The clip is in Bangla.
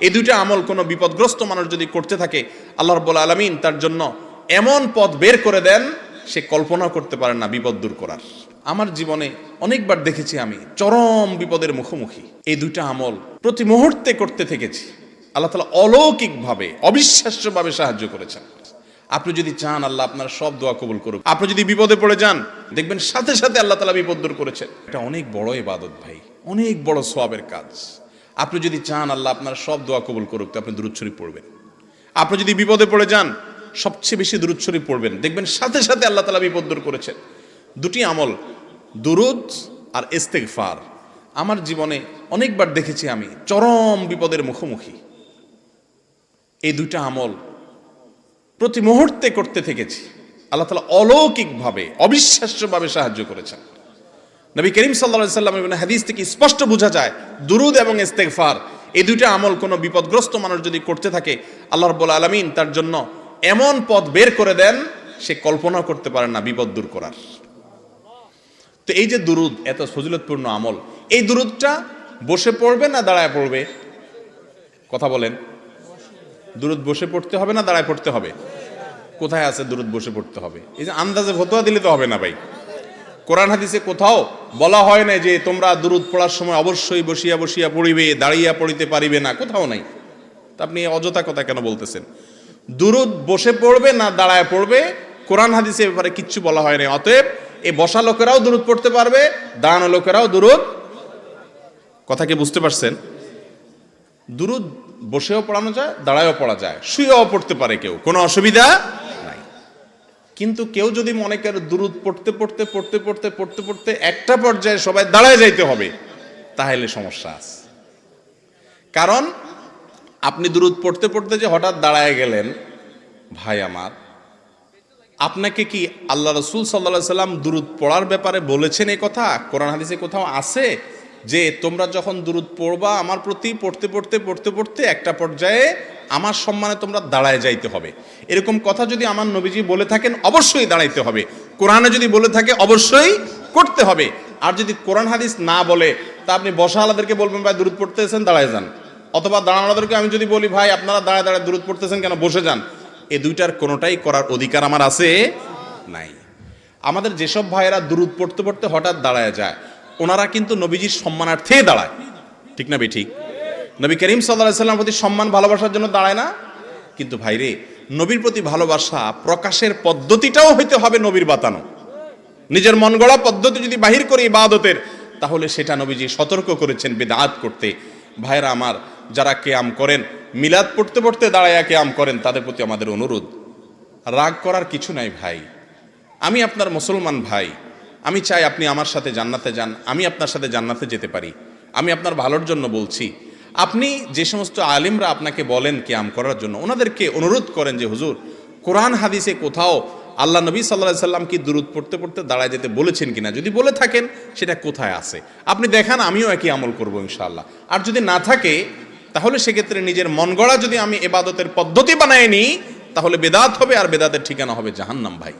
এই দুইটা আমল কোনো বিপদগ্রস্ত মানুষ যদি করতে থাকে, আল্লাহ রাব্বুল আলামিন তার জন্য এমন পথ বের করে দেন সে কল্পনা করতে পারে না বিপদ দূর করার। আমার জীবনে অনেকবার দেখেছি আমি চরম বিপদের মুখোমুখি। এই দুইটা আমল প্রতি মুহূর্তে করতে থেকেছি। আল্লাহ তাআলা অলৌকিকভাবে, অবিশ্বাস্যভাবে সাহায্য করেছেন। আপনি যদি চান আল্লাহ আপনার সব দোয়া কবুল করুক। আপনি যদি বিপদে পড়ে যান দেখবেন সাথে সাথে আল্লাহ তাআলা বিপদ দূর করেছেন। এটা অনেক বড় ইবাদত ভাই, অনেক বড় সওয়াবের কাজ। আপনি যদি চান আল্লাহ আপনার সব দোয়া কবুল করুক তো আপনি দুরূদ শরীফ পড়বেন। আপনি যদি বিপদে পড়ে যান সবচেয়ে বেশি দুরূদ শরীফ পড়বেন, দেখবেন সাথে সাথে আল্লাহ তাআলা বিপদ দূর করেছেন। দুটি আমল, দুরূদ আর ইস্তেগফার, আমার জীবনে অনেকবার দেখেছি আমি চরম বিপদের মুখোমুখি। এই দুইটা আমল প্রতি মুহূর্তে করতে থেকেছি। আল্লাহ তাআলা অলৌকিকভাবে, অবিশ্বাস্যভাবে সাহায্য করেছেন। নবী করিম সাল্লাল্লাহু আলাইহি ওয়াসাল্লামের হাদিস থেকে স্পষ্ট বোঝা যায় দুরূদ এবং ইস্তেগফার এই দুইটা আমল কোনো বিপদগ্রস্ত মানুষ যদি করতে থাকে, আল্লাহ রাব্বুল আলামিন তার জন্য এমন পথ বের করে দেন সে কল্পনা করতে পারে না বিপদ দূর করার। তো এই যে দুরূদ এত ফজিলতপূর্ণ আমল, এই দুরূদটা বসে পড়বে না দাঁড়ায় পড়বে? কথা বলেন। দুরূদ বসে পড়তে হবে না দাঁড়ায় পড়তে হবে? কোথায় আছে দুরূদ বসে পড়তে হবে? এই যে আন্দাজে ফতোয়া দিলে তো হবে না ভাই। কোরআন হাদিসে কোথাও বলা হয় না যে তোমরা দুরূদ পড়ার সময় অবশ্যই বসিয়া বসিয়া পড়িবে, দাঁড়িয়া পড়িতে পারিবে না, কোথাও নাই। তা আপনি অযথা কথা কেন বলতেছেন? দুরূদ বসে পড়বে না দাঁড়ায় পড়বে, কোরআন হাদিসে ব্যাপারে কিচ্ছু বলা হয় না। অতএব এই বসা লোকেরাও দুরূদ পড়তে পারবে, দাঁড়ানো লোকেরাও দুরূদ। কথা কি বুঝতে পারছেন? দুরূদ বসেও পড়ানো যায়, দাঁড়ায়ও পড়া যায়, শুয়েও পড়তে পারে কেউ, কোনো অসুবিধা নাই। কিন্তু কেউ যদি মনে করে দুরূদ পড়তে পড়তে পড়তে পড়তে পড়তে পড়তে একটা পর্যায়ে সবাই দাঁড়ায় যাইতে হবে, তাহলে সমস্যা আছে। কারণ আপনি দুরূদ পড়তে পড়তে যে হঠাৎ দাঁড়ায় গেলেন, ভাই আমার, আপনাকে কি আল্লাহ রাসূল সাল্লাল্লাহু আলাইহি সাল্লাম দুরূদ পড়ার ব্যাপারে বলেছেন? এই কথা কোরআন হাদিসে কোথাও আছে যে তোমরা যখন দুরূদ পড়বা আমার প্রতি পড়তে পড়তে পড়তে পড়তে একটা পর্যায়ে আমার সম্মানে তোমরা দাঁড়ায় যাইতে হবে? এরকম কথা যদি আমার নবীজি বলে থাকেন অবশ্যই দাঁড়াইতে হবে। কোরআনে যদি বলে থাকে অবশ্যই করতে হবে। আর যদি কোরআন হাদিস না বলে তা আপনি বসা আলাদেরকে বলবেন ভাই দুরূদ পড়তেছেন দাঁড়ায় যান, অথবা দাঁড়ানোদেরকে আমি যদি বলি ভাই আপনারা দাঁড়ায় দাঁড়ায় দুরূদ পড়তেছেন কেন, বসে যান, এই দুইটার কোনোটাই করার অধিকার আমার আছে নাই। আমাদের যেসব ভাইয়েরা দুরূদ পড়তে পড়তে হঠাৎ দাঁড়ায় যায় ওনারা কিন্তু নবীজির সম্মানার্থে দাঁড়ায়, ঠিক না বেঠিক? নবী করিম সাল্লাল্লাহু আলাইহি ওয়াসাল্লামের প্রতি সম্মান ভালোবাসার জন্য দাঁড়ায় না? কিন্তু ভাইরে, নবীর প্রতি ভালোবাসা প্রকাশের পদ্ধতিটাও হইতে হবে নবীর বাতানো। নিজের মন গড়া পদ্ধতি যদি বাহির করে ইবাদতের, তাহলে সেটা নবীজি সতর্ক করেছেন বিদআত করতে। ভাইরা আমার, যারা কিয়াম করেন, মিলাদ পড়তে পড়তে দাঁড়ায়া কিয়াম করেন, তাদের প্রতি আমাদের অনুরোধ, রাগ করার কিছু নাই ভাই। আমি আপনার মুসলমান ভাই, আমি চাই আপনি আমার সাথে জান্নাতে যান, আমি আপনার সাথে জান্নাতে যেতে পারি। আমি আপনার ভালোর জন্য বলছি। আপনি যে সমস্ত আলেমরা আপনাকে বলেন কিয়াম করার জন্য, ওনাদেরকে অনুরোধ করেন যে হুজুর, কোরআন হাদিসে কোথাও আল্লাহ নবী সাল্লাল্লাহু আলাইহি সাল্লাম কি দুরূদ পড়তে পড়তে দাঁড়ায় যেতে বলেছেন কিনা, যদি বলে থাকেন সেটা কোথায় আছে আপনি দেখান, আমিও একই আমল করবো ইনশাআল্লাহ। আর যদি না থাকে তাহলে সেক্ষেত্রে নিজের মন গড়া যদি আমি ইবাদতের পদ্ধতি বানায় নিই তাহলে বেদাত হবে, আর বেদাতের ঠিকানা হবে জাহান্নাম ভাই।